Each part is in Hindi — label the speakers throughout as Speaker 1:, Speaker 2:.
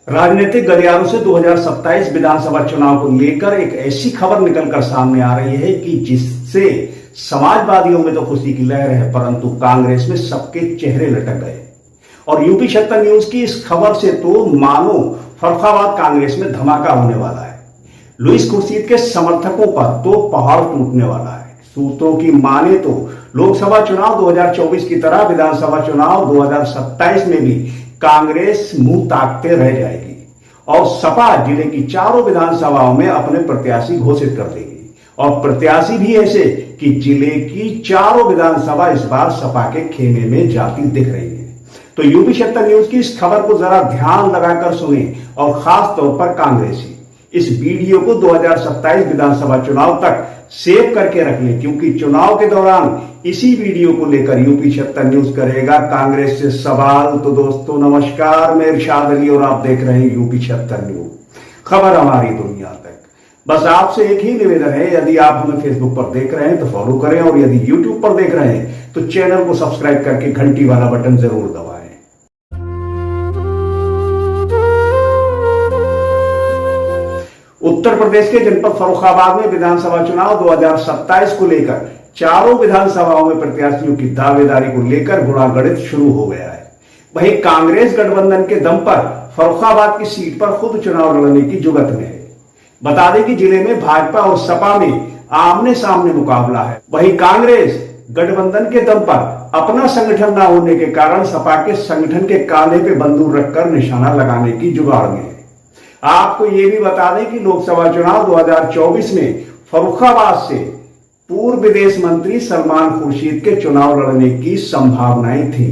Speaker 1: राजनीतिक गलियारों से 2027 विधानसभा चुनाव को लेकर एक ऐसी खबर निकलकर सामने आ रही है कि जिससे समाजवादियों में तो खुशी की लहर है, परंतु कांग्रेस में सबके चेहरे लटक गए। और यूपी 76 न्यूज की इस खबर से तो मानो फर्रुखाबाद कांग्रेस में धमाका होने वाला है। लुईस खुर्शीद के समर्थकों पर तो पहाड़ टूटने वाला है। सूत्रों की माने तो लोकसभा चुनाव 2024 की तरह विधानसभा चुनाव 2027 में भी कांग्रेस मुंह ताकते रह जाएगी और सपा जिले की चारों विधानसभाओं में अपने प्रत्याशी घोषित कर देगी, और प्रत्याशी भी ऐसे कि जिले की चारों विधानसभा इस बार सपा के खेमे में जाती दिख रही है। तो यूपी 76 न्यूज की इस खबर को जरा ध्यान लगाकर सुने और खास तौर पर कांग्रेसी इस वीडियो को 2027 विधानसभा चुनाव तक सेव करके रख लें, क्योंकि चुनाव के दौरान इसी वीडियो को लेकर यूपी 76 न्यूज करेगा कांग्रेस से सवाल। तो दोस्तों नमस्कार, मैं इरशाद अली और आप देख रहे हैं यूपी 76 न्यूज, खबर हमारी दुनिया तक। बस आपसे एक ही निवेदन है, यदि आप हमें फेसबुक पर देख रहे हैं तो फॉलो करें, और यदि यूट्यूब पर देख रहे हैं तो चैनल को सब्सक्राइब करके घंटी वाला बटन जरूर दबाएं। उत्तर प्रदेश के जनपद फर्रुखाबाद में विधानसभा चुनाव 2027 को लेकर चारों विधानसभाओं में प्रत्याशियों की दावेदारी को लेकर गुणागणित शुरू हो गया है। वहीं कांग्रेस गठबंधन के दम पर फर्रुखाबाद की सीट पर खुद चुनाव लड़ने की जुगत में है। बता दें कि जिले में भाजपा और सपा में आमने सामने मुकाबला है। वहीं कांग्रेस गठबंधन के दम पर अपना संगठन न होने के कारण सपा के संगठन के कांधे पे बंदूक रखकर निशाना लगाने की जुगाड़ में है। आपको ये भी बता दें कि लोकसभा चुनाव 2024 में फर्रुखाबाद से पूर्व विदेश मंत्री सलमान खुर्शीद के चुनाव लड़ने की संभावनाएं थी,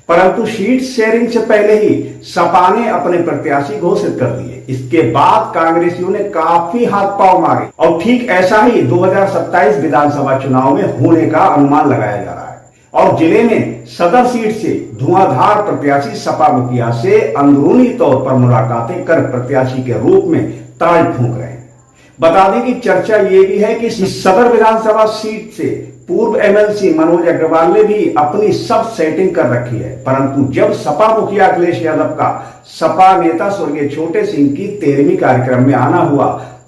Speaker 1: परंतु सीट शेयरिंग से पहले ही सपा ने अपने प्रत्याशी घोषित कर दिए। इसके बाद कांग्रेसियों ने काफी हाथ पांव मारे और ठीक ऐसा ही 2027 विधानसभा चुनाव में होने का अनुमान लगाया जा रहा है। और जिले में सदर सीट से धुआंधार प्रत्याशी सपा मुखिया से अंदरूनी तौर पर मुलाकातें कर प्रत्याशी के रूप में ताल ठोक रहे हैं। बता दें कि चर्चा ये भी है कि इस सदर विधानसभा सीट से पूर्व एमएलसी मनोज अग्रवाल ने भी अपनी सब सेटिंग कर रखी है, परंतु जब सपा मुखिया अखिलेश यादव का सपा नेता स्वर्गीय छोटे सिंह की 13वीं कार्यक्रम में आना हुआ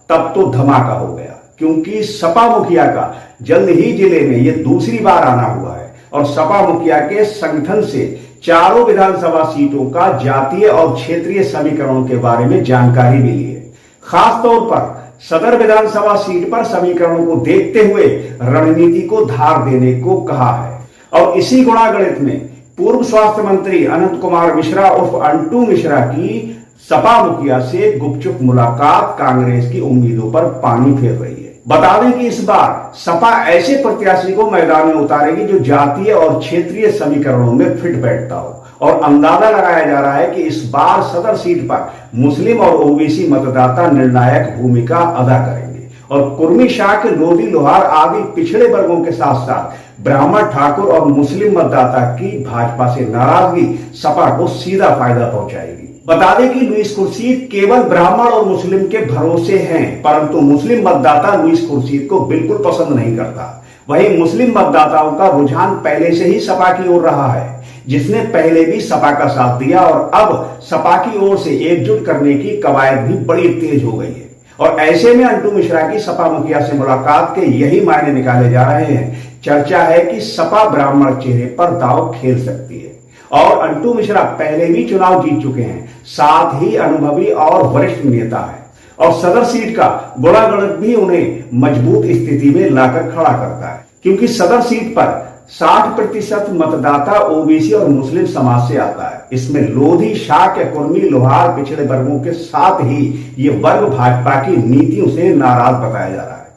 Speaker 1: तब तो धमाका हो गया, क्योंकि सपा मुखिया का जल्द ही जिले में ये दूसरी बार आना हुआ है और सपा मुखिया के संगठन से चारों विधानसभा सीटों का जातीय और क्षेत्रीय समीकरणों के बारे में जानकारी मिली है। खास तौर पर सदर विधानसभा सीट पर समीकरणों को देखते हुए रणनीति को धार देने को कहा है। और इसी गुणागणित में पूर्व स्वास्थ्य मंत्री अनंत कुमार मिश्रा उर्फ अंटू मिश्रा की सपा मुखिया से गुपचुप मुलाकात कांग्रेस की उम्मीदों पर पानी फेर रही है। बता दें कि इस बार सपा ऐसे प्रत्याशी को मैदान में उतारेगी जो जातीय और क्षेत्रीय समीकरणों में फिट बैठता हो, और अंदाजा लगाया जा रहा है कि इस बार सदर सीट पर मुस्लिम और ओबीसी मतदाता निर्णायक भूमिका अदा करेंगे, और कुर्मी शाह, लोधी, लोहार आदि पिछड़े वर्गों के साथ साथ ब्राह्मण, ठाकुर और मुस्लिम मतदाता की भाजपा से नाराजगी सपा को सीधा फायदा पहुंचाएगी। बता दें कि लुईस खुर्शीद केवल ब्राह्मण और मुस्लिम के भरोसे हैं, परंतु मुस्लिम मतदाता लुईस खुर्शीद को बिल्कुल पसंद नहीं करता। वहीं मुस्लिम मतदाताओं का रुझान पहले से ही सपा की ओर रहा है, जिसने पहले भी सपा का साथ दिया, और अब सपा की ओर से एकजुट करने की कवायद भी बड़ी तेज हो गई है। और ऐसे में अंटू मिश्रा की सपा मुखिया से मुलाकात के यही मायने निकाले जा रहे हैं। चर्चा है कि सपा ब्राह्मण चेहरे पर दांव खेल सकती है, और अंटू मिश्रा पहले भी चुनाव जीत चुके हैं, साथ ही अनुभवी और वरिष्ठ नेता है, और सदर सीट का गुणागणित भी उन्हें मजबूत स्थिति में लाकर खड़ा करता है, क्योंकि सदर सीट पर 60% मतदाता ओबीसी और मुस्लिम समाज से आता है। इसमें लोधी, शाक्य, कुर्मी, लोहार पिछड़े वर्गों के साथ ही ये वर्ग भाजपा की नीतियों से नाराज बताया जा रहा है।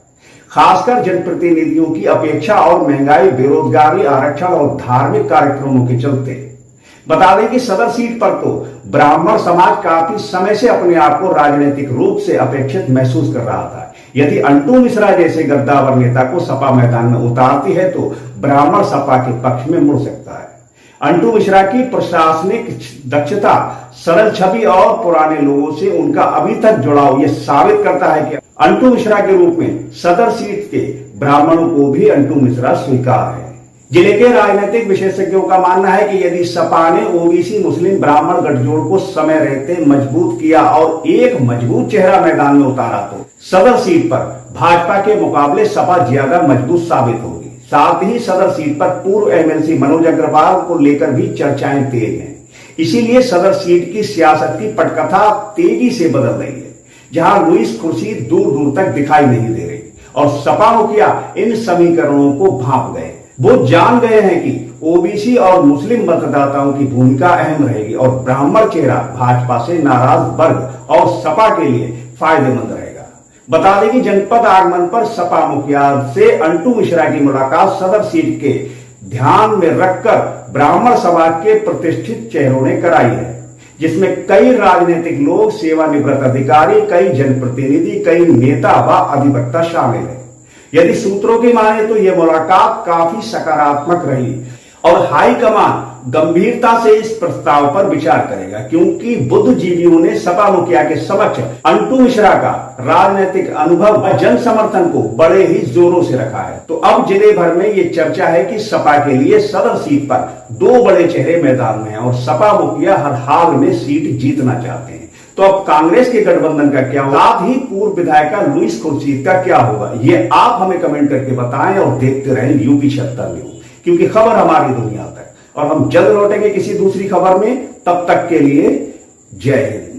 Speaker 1: खासकर जनप्रतिनिधियों की अपेक्षा और महंगाई, बेरोजगारी, आरक्षण और धार्मिक कार्यक्रमों के चलते। बता दें कि सदर सीट पर तो ब्राह्मण समाज काफी समय से अपने आप को राजनीतिक रूप से अपेक्षित महसूस कर रहा था। यदि अंटू मिश्रा जैसे गद्दावर नेता को सपा मैदान में उतारती है तो ब्राह्मण सपा के पक्ष में मुड़ सकता है। अंटू मिश्रा की प्रशासनिक दक्षता, सरल छवि और पुराने लोगों से उनका अभी तक जुड़ाव यह साबित करता है कि अंटू मिश्रा के रूप में सदर सीट के ब्राह्मणों को भी अंटू मिश्रा स्वीकार है। जिले के राजनीतिक विशेषज्ञों का मानना है कि यदि सपा ने ओबीसी मुस्लिम ब्राह्मण गठजोड़ को समय रहते मजबूत किया और एक मजबूत चेहरा मैदान में उतारा तो सदर सीट पर भाजपा के मुकाबले सपा ज्यादा मजबूत साबित होगी। साथ ही सदर सीट पर पूर्व एमएलसी मनोज अग्रवाल को लेकर भी चर्चाएं तेज हैं। इसीलिए सदर सीट की सियासत की पटकथा तेजी से बदल रही है, जहां लुईस खुर्शीद दूर दूर तक दिखाई नहीं दे रही और सपा मुखिया इन समीकरणों को भांप गए। वो जान गए हैं कि ओबीसी और मुस्लिम मतदाताओं की भूमिका अहम रहेगी और ब्राह्मण चेहरा भाजपा से नाराज वर्ग और सपा के लिए फायदेमंद रहेगा। बता दें कि जनपद आगमन पर सपा मुखिया से अंटू मिश्रा की मुलाकात सदर सीट के ध्यान में रखकर ब्राह्मण समाज के प्रतिष्ठित चेहरों ने कराई है, जिसमें कई राजनीतिक लोग, सेवानिवृत्त अधिकारी, कई जनप्रतिनिधि, कई नेता व अधिवक्ता शामिल है। यदि सूत्रों की माने तो यह मुलाकात काफी सकारात्मक रही और हाईकमान गंभीरता से इस प्रस्ताव पर विचार करेगा, क्योंकि बुद्धिजीवियों ने सपा मुखिया के समक्ष अंटू मिश्रा का राजनीतिक अनुभव व जन समर्थन को बड़े ही जोरों से रखा है। तो अब जिले भर में ये चर्चा है कि सपा के लिए सदर सीट पर दो बड़े चेहरे मैदान में हैं और सपा मुखिया हर हाल में सीट जीतना चाहते हैं। तो अब कांग्रेस के गठबंधन का क्या होगा, साथ ही पूर्व विधायिका लुईस खुर्शीद का क्या होगा, ये आप हमें कमेंट करके बताएं और देखते रहें यूपी 76 न्यूज, क्योंकि खबर हमारी दुनिया तक। और हम जल्द लौटेंगे किसी दूसरी खबर में, तब तक के लिए जय हिंद।